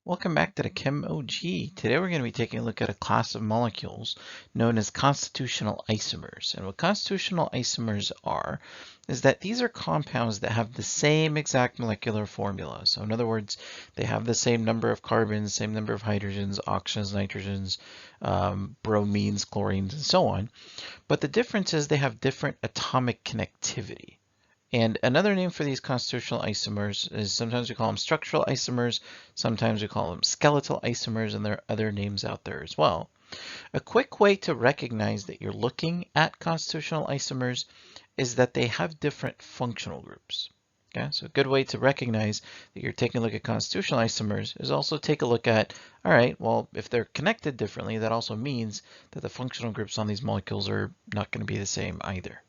Welcome back to the Chem OG. Today we're going to be taking a look at a class of molecules known as constitutional isomers. And what constitutional isomers are is that these are compounds that have the same exact molecular formula. So in other words, they have the same number of carbons, same number of hydrogens, oxygens, nitrogens, bromines, chlorines, and so on. But the difference is they have different atomic connectivity. And another name for these constitutional isomers is sometimes we call them structural isomers, sometimes we call them skeletal isomers, and there are other names out there as well. A quick way to recognize that you're looking at constitutional isomers is that they have different functional groups. Okay, so a good way to recognize that you're taking a look at constitutional isomers is also take a look at, all right, well, if they're connected differently, that also means that the functional groups on these molecules are not going to be the same either.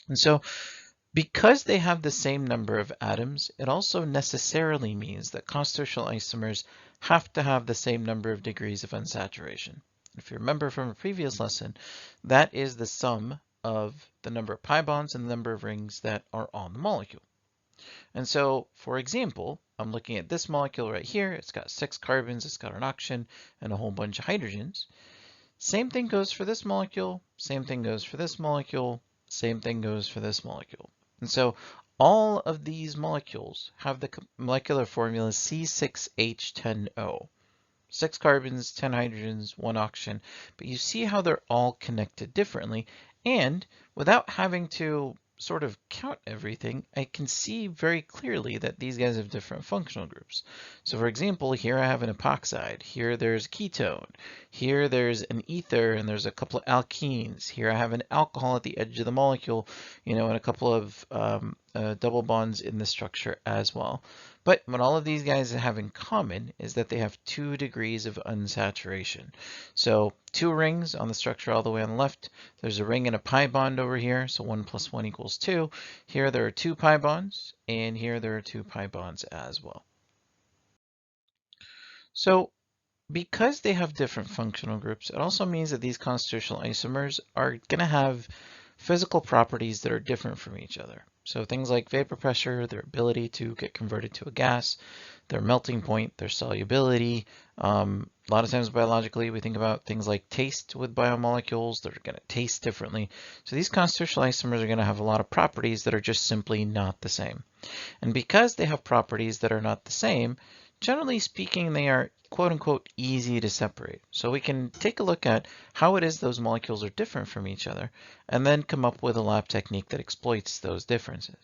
And so because they have the same number of atoms, it also necessarily means that constitutional isomers have to have the same number of degrees of unsaturation. If you remember from a previous lesson, that is the sum of the number of pi bonds and the number of rings that are on the molecule. And so, for example, I'm looking at this molecule right here. It's got 6 carbons, it's got an oxygen, and a whole bunch of hydrogens. Same thing goes for this molecule, same thing goes for this molecule, same thing goes for this molecule. And so all of these molecules have the molecular formula C6H10O. 6 carbons, 10 hydrogens, 1 oxygen, but you see how they're all connected differently. And without having to sort of count everything, I can see very clearly that these guys have different functional groups. So for example, here I have an epoxide, here there's a ketone, here there's an ether, and there's a couple of alkenes. Here I have an alcohol at the edge of the molecule, and a couple of double bonds in the structure as well. But what all of these guys have in common is that they have 2 degrees of unsaturation. So 2 rings on the structure all the way on the left. There's a ring and a pi bond over here, so 1 plus 1 equals 2. Here there are 2 pi bonds, and here there are 2 pi bonds as well. So because they have different functional groups, it also means that these constitutional isomers are going to have physical properties that are different from each other. So things like vapor pressure, their ability to get converted to a gas, their melting point, their solubility. A lot of times biologically, we think about things like taste with biomolecules. They're going to taste differently. So these constitutional isomers are going to have a lot of properties that are just simply not the same. And because they have properties that are not the same, generally speaking, they are quote unquote easy to separate. So we can take a look at how it is those molecules are different from each other and then come up with a lab technique that exploits those differences.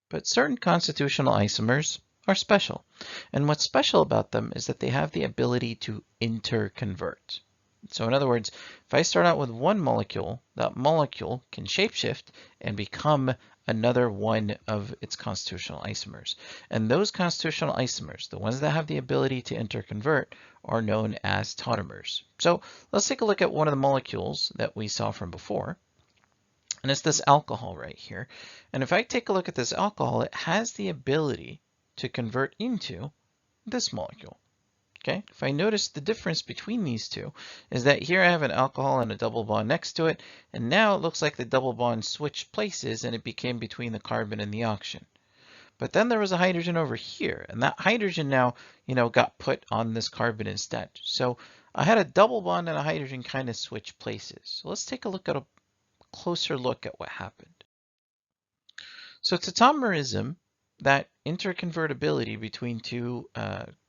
But certain constitutional isomers are special. And what's special about them is that they have the ability to interconvert. So in other words, if I start out with one molecule, that molecule can shapeshift and become another one of its constitutional isomers. And those constitutional isomers, the ones that have the ability to interconvert, are known as tautomers. So let's take a look at one of the molecules that we saw from before. And it's this alcohol right here. And if I take a look at this alcohol, it has the ability to convert into this molecule. Okay, if I notice the difference between these two is that here I have an alcohol and a double bond next to it, and now it looks like the double bond switched places and it became between the carbon and the oxygen. But then there was a hydrogen over here, and that hydrogen now, got put on this carbon instead. So I had a double bond and a hydrogen kind of switch places. So let's take a look at a closer look at what happened. So Tautomerism, that interconvertibility between 2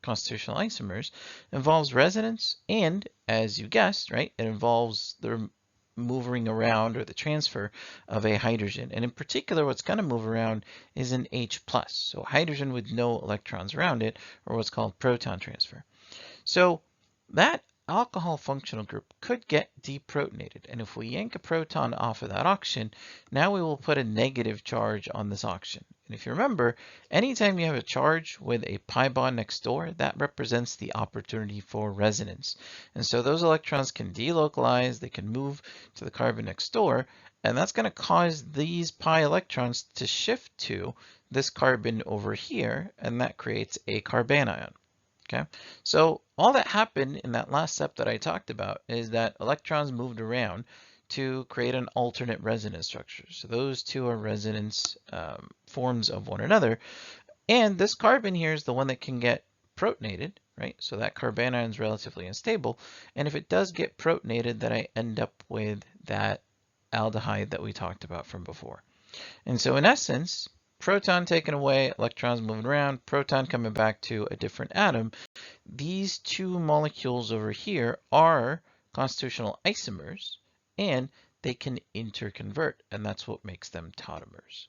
constitutional isomers, involves resonance and, as you guessed, right, it involves the moving around or the transfer of a hydrogen. And in particular, what's going to move around is an H+, so hydrogen with no electrons around it, or what's called proton transfer. So that alcohol functional group could get deprotonated. And if we yank a proton off of that oxygen, now we will put a negative charge on this oxygen. And if you remember, anytime you have a charge with a pi bond next door, that represents the opportunity for resonance. And so those electrons can delocalize, they can move to the carbon next door, and that's going to cause these pi electrons to shift to this carbon over here, and that creates a carbanion. Okay, so all that happened in that last step that I talked about is that electrons moved around to create an alternate resonance structure. So those two are resonance forms of one another. And this carbon here is the one that can get protonated, right? So that carbanion is relatively unstable. And if it does get protonated, then I end up with that aldehyde that we talked about from before. And so in essence, proton taken away, electrons moving around, proton coming back to a different atom. These two molecules over here are constitutional isomers, and they can interconvert, and that's what makes them tautomers.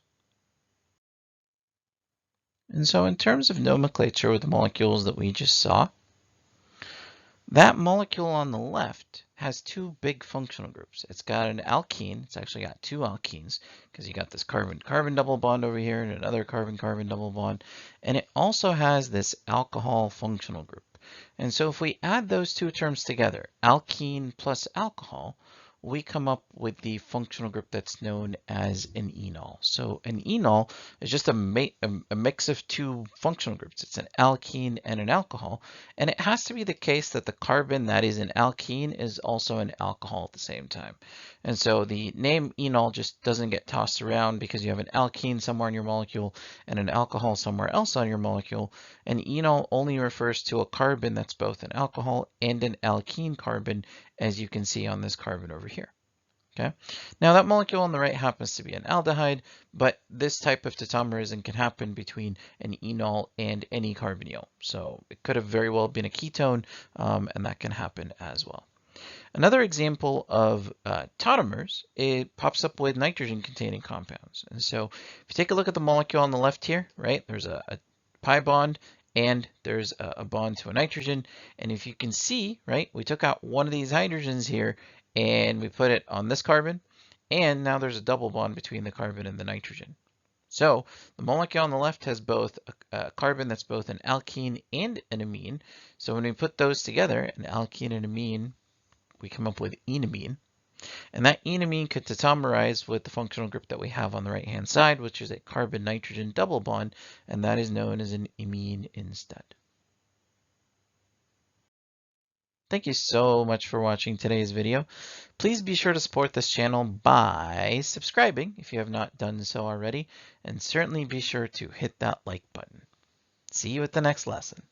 And so in terms of nomenclature with the molecules that we just saw, that molecule on the left has two big functional groups. It's got an alkene. It's actually got two alkenes because you got this carbon-carbon double bond over here and another carbon-carbon double bond. And it also has this alcohol functional group. And so if we add those two terms together, alkene plus alcohol, we come up with the functional group that's known as an enol. So an enol is just a mix of two functional groups. It's an alkene and an alcohol, and it has to be the case that the carbon that is an alkene is also an alcohol at the same time. And so the name enol just doesn't get tossed around because you have an alkene somewhere in your molecule and an alcohol somewhere else on your molecule. An enol only refers to a carbon that's both an alcohol and an alkene carbon, as you can see on this carbon over here. Okay. Now that molecule on the right happens to be an aldehyde, but this type of tautomerism can happen between an enol and any carbonyl. So it could have very well been a ketone, and that can happen as well. Another example of tautomers, it pops up with nitrogen-containing compounds. And so if you take a look at the molecule on the left here, right, there's a pi bond and there's a bond to a nitrogen. And if you can see, right, we took out one of these hydrogens here and we put it on this carbon, and now there's a double bond between the carbon and the nitrogen. So the molecule on the left has both a carbon that's both an alkene and an amine. So when we put those together, an alkene and amine, we come up with enamine. And that enamine could tautomerize with the functional group that we have on the right-hand side, which is a carbon-nitrogen double bond, and that is known as an imine instead. Thank you so much for watching today's video. Please be sure to support this channel by subscribing if you have not done so already, and certainly be sure to hit that like button. See you at the next lesson.